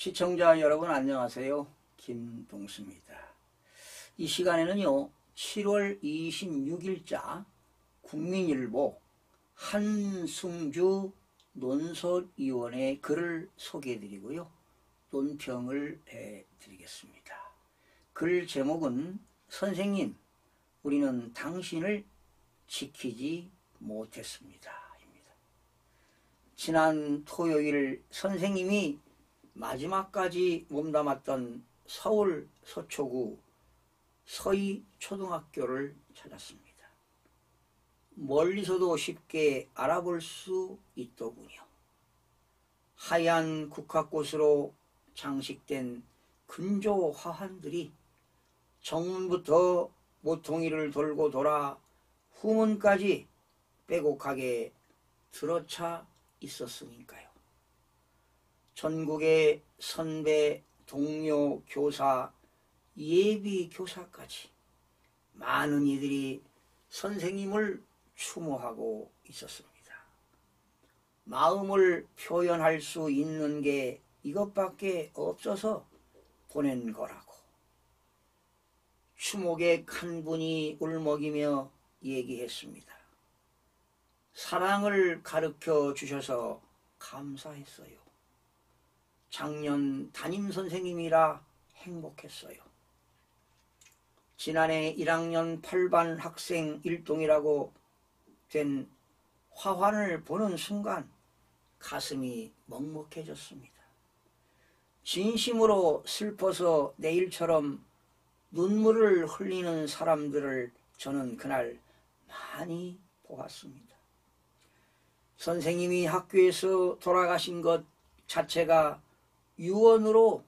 시청자 여러분 안녕하세요. 김동수입니다. 이 시간에는요 7월 26일자 국민일보 한승주 논설위원의 글을 소개해드리고요 논평을 해드리겠습니다. 글 제목은 선생님 우리는 당신을 지키지 못했습니다 입니다. 지난 토요일 선생님이 마지막까지 몸담았던 서울 서초구 서희초등학교를 찾았습니다. 멀리서도 쉽게 알아볼 수 있더군요. 하얀 국화꽃으로 장식된 근조 화환들이 정문부터 모퉁이를 돌고 돌아 후문까지 빼곡하게 들어차 있었으니까요. 전국의 선배, 동료, 교사, 예비 교사까지 많은 이들이 선생님을 추모하고 있었습니다. 마음을 표현할 수 있는 게 이것밖에 없어서 보낸 거라고. 추모객 한 분이 울먹이며 얘기했습니다. 사랑을 가르쳐 주셔서 감사했어요. 작년 담임선생님이라 행복했어요. 지난해 1학년 8반 학생 일동이라고 된 화환을 보는 순간 가슴이 먹먹해졌습니다. 진심으로 슬퍼서 내일처럼 눈물을 흘리는 사람들을 저는 그날 많이 보았습니다. 선생님이 학교에서 돌아가신 것 자체가 유언으로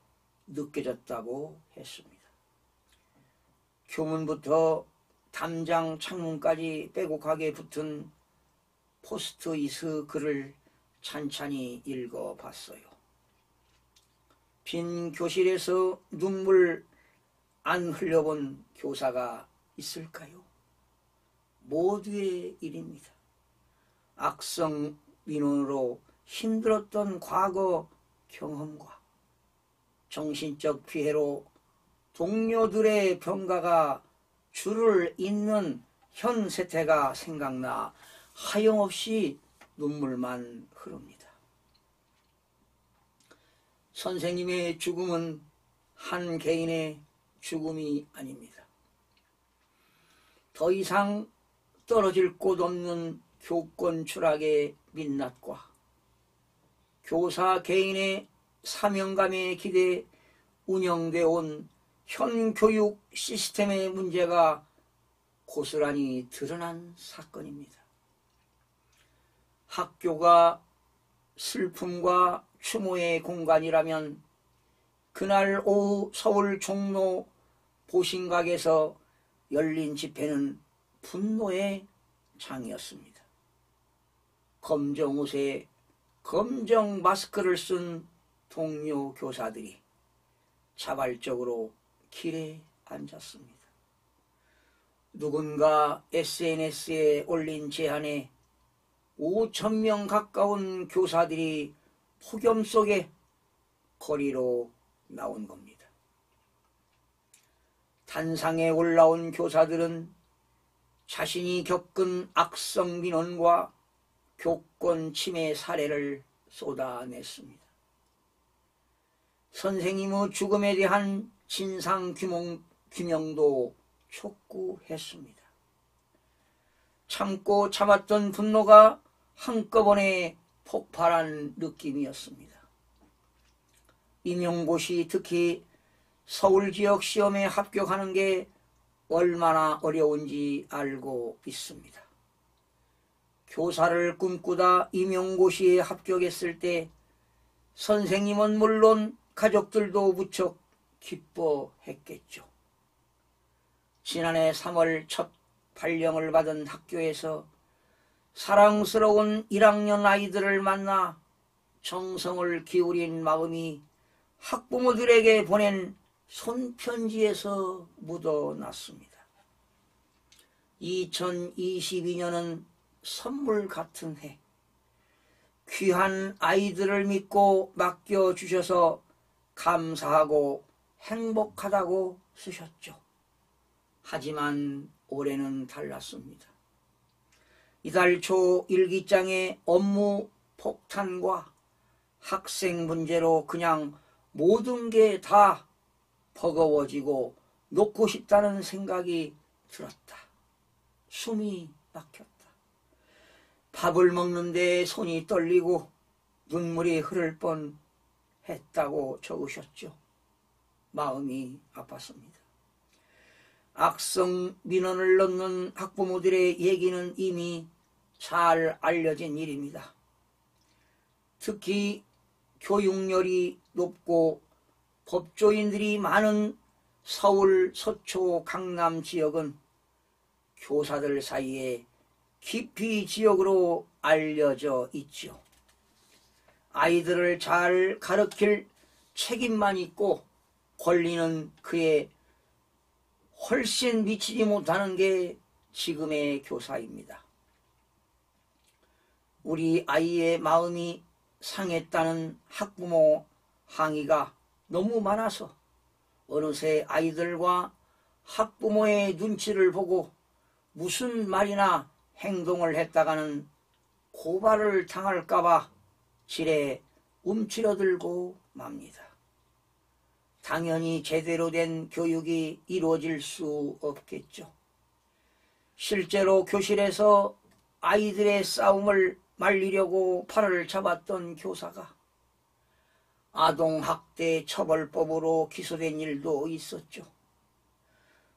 느껴졌다고 했습니다. 교문부터 담장 창문까지 빼곡하게 붙은 포스트잇 글을 찬찬히 읽어봤어요. 빈 교실에서 눈물 안 흘려본 교사가 있을까요? 모두의 일입니다. 악성 민원으로 힘들었던 과거 경험과 정신적 피해로 동료들의 병가가 줄을 잇는 현 세태가 생각나 하염없이 눈물만 흐릅니다. 선생님의 죽음은 한 개인의 죽음이 아닙니다. 더 이상 떨어질 곳 없는 교권 추락의 민낯과 교사 개인의 사명감에 기대 운영되어 온 현 교육 시스템의 문제가 고스란히 드러난 사건입니다. 학교가 슬픔과 추모의 공간이라면 그날 오후 서울 종로 보신각에서 열린 집회는 분노의 장이었습니다. 검정 옷에 검정 마스크를 쓴 동료 교사들이 자발적으로 길에 앉았습니다. 누군가 SNS에 올린 제안에 5,000명 가까운 교사들이 폭염 속에 거리로 나온 겁니다. 단상에 올라온 교사들은 자신이 겪은 악성 민원과 교권 침해 사례를 쏟아냈습니다. 선생님의 죽음에 대한 진상 규명도 촉구했습니다. 참고 참았던 분노가 한꺼번에 폭발한 느낌이었습니다. 임용고시 특히 서울 지역 시험에 합격하는 게 얼마나 어려운지 알고 있습니다. 교사를 꿈꾸다 임용고시에 합격했을 때 선생님은 물론 가족들도 무척 기뻐했겠죠. 지난해 3월 첫 발령을 받은 학교에서 사랑스러운 1학년 아이들을 만나 정성을 기울인 마음이 학부모들에게 보낸 손편지에서 묻어났습니다. 2022년은 선물 같은 해, 귀한 아이들을 믿고 맡겨주셔서 감사하고 행복하다고 쓰셨죠. 하지만 올해는 달랐습니다. 이달 초 일기장에 업무 폭탄과 학생 문제로 그냥 모든 게 다 버거워지고 놓고 싶다는 생각이 들었다. 숨이 막혔다. 밥을 먹는데 손이 떨리고 눈물이 흐를 뻔 했다고 적으셨죠. 마음이 아팠습니다. 악성 민원을 넣는 학부모들의 얘기는 이미 잘 알려진 일입니다. 특히 교육열이 높고 법조인들이 많은 서울, 서초, 강남 지역은 교사들 사이에 깊이 지역으로 알려져 있죠. 아이들을 잘 가르칠 책임만 있고 권리는 그에 훨씬 미치지 못하는 게 지금의 교사입니다. 우리 아이의 마음이 상했다는 학부모 항의가 너무 많아서 어느새 아이들과 학부모의 눈치를 보고 무슨 말이나 행동을 했다가는 고발을 당할까봐 지레 움츠러들고 맙니다. 당연히 제대로 된 교육이 이루어질 수 없겠죠. 실제로 교실에서 아이들의 싸움을 말리려고 팔을 잡았던 교사가 아동학대 처벌법으로 기소된 일도 있었죠.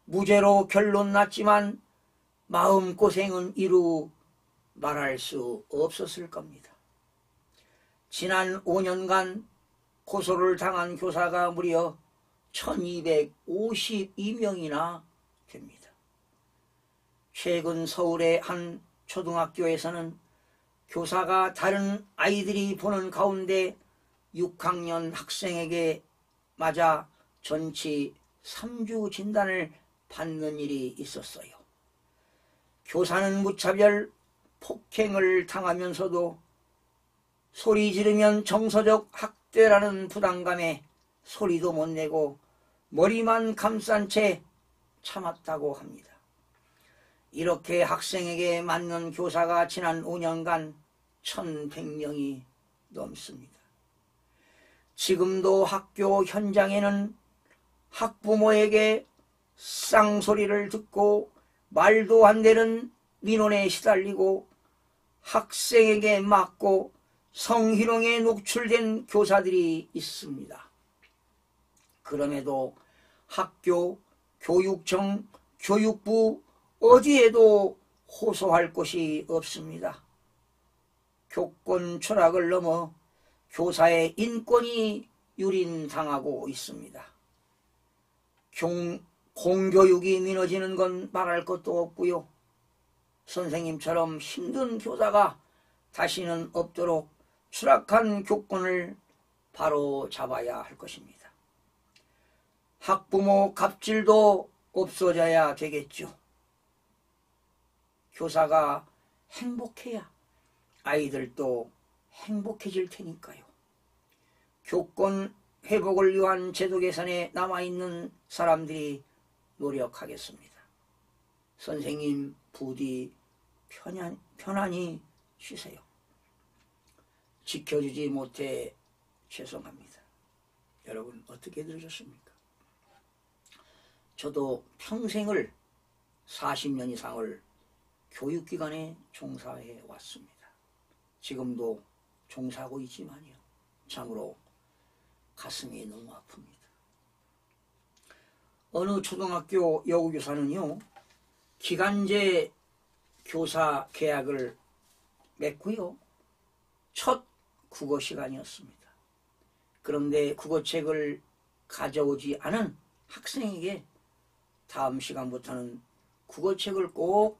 무죄로 결론 났지만 마음고생은 이루 말할 수 없었을 겁니다. 지난 5년간 고소를 당한 교사가 무려 1252명이나 됩니다. 최근 서울의 한 초등학교에서는 교사가 다른 아이들이 보는 가운데 6학년 학생에게 맞아 전치 3주 진단을 받는 일이 있었어요. 교사는 무차별 폭행을 당하면서도 소리 지르면 정서적 학대라는 부담감에 소리도 못 내고 머리만 감싼 채 참았다고 합니다. 이렇게 학생에게 맞는 교사가 지난 5년간 1100명이 넘습니다. 지금도 학교 현장에는 학부모에게 쌍소리를 듣고 말도 안 되는 민원에 시달리고 학생에게 맞고 성희롱에 노출된 교사들이 있습니다. 그럼에도 학교, 교육청, 교육부 어디에도 호소할 곳이 없습니다. 교권 추락을 넘어 교사의 인권이 유린당하고 있습니다. 공교육이 미뤄지는 건 말할 것도 없고요. 선생님처럼 힘든 교사가 다시는 없도록 추락한 교권을 바로 잡아야 할 것입니다. 학부모 갑질도 없어져야 되겠죠. 교사가 행복해야 아이들도 행복해질 테니까요. 교권 회복을 위한 제도 개선에 남아있는 사람들이 노력하겠습니다. 선생님 부디 편안히 쉬세요. 지켜주지 못해 죄송합니다. 여러분 어떻게 들으셨습니까? 저도 평생을 40년 이상을 교육기관에 종사해 왔습니다. 지금도 종사하고 있지만요. 참으로 가슴이 너무 아픕니다. 어느 초등학교 여고교사는요. 기간제 교사 계약을 맺고요. 첫 국어 시간이었습니다. 그런데 국어책을 가져오지 않은 학생에게 다음 시간부터는 국어책을 꼭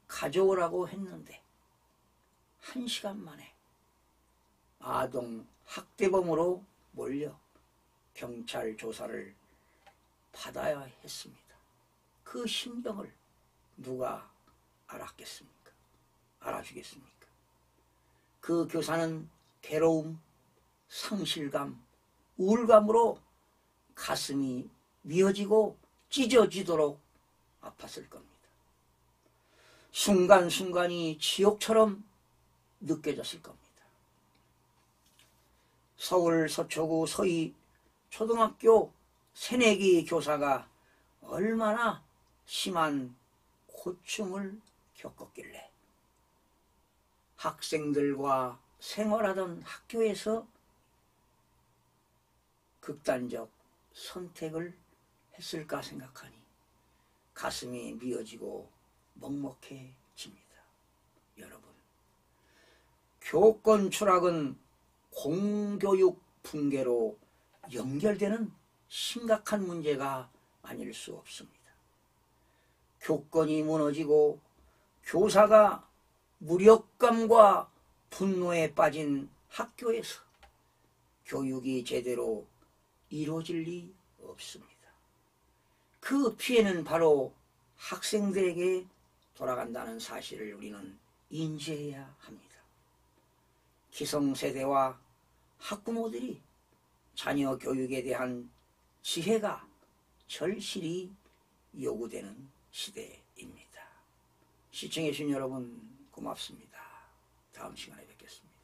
가져오라고 했는데 1시간 만에 아동 학대범으로 몰려 경찰 조사를 받아야 했습니다. 그 심정을 누가 알았겠습니까? 알아주겠습니까? 그 교사는 괴로움, 상실감, 우울감으로 가슴이 미어지고 찢어지도록 아팠을 겁니다. 순간순간이 지옥처럼 느껴졌을 겁니다. 서울 서초구 서희 초등학교 새내기 교사가 얼마나 심한 고충을 겪었길래 학생들과 생활하던 학교에서 극단적 선택을 했을까 생각하니 가슴이 미어지고 먹먹해집니다. 여러분, 교권 추락은 공교육 붕괴로 연결되는 심각한 문제가 아닐 수 없습니다. 교권이 무너지고 교사가 무력감과 분노에 빠진 학교에서 교육이 제대로 이루어질 리 없습니다. 그 피해는 바로 학생들에게 돌아간다는 사실을 우리는 인지해야 합니다. 기성세대와 학부모들이 자녀 교육에 대한 지혜가 절실히 요구되는 시대입니다. 시청해 주신 여러분 고맙습니다. 다음 시간에 뵙겠습니다.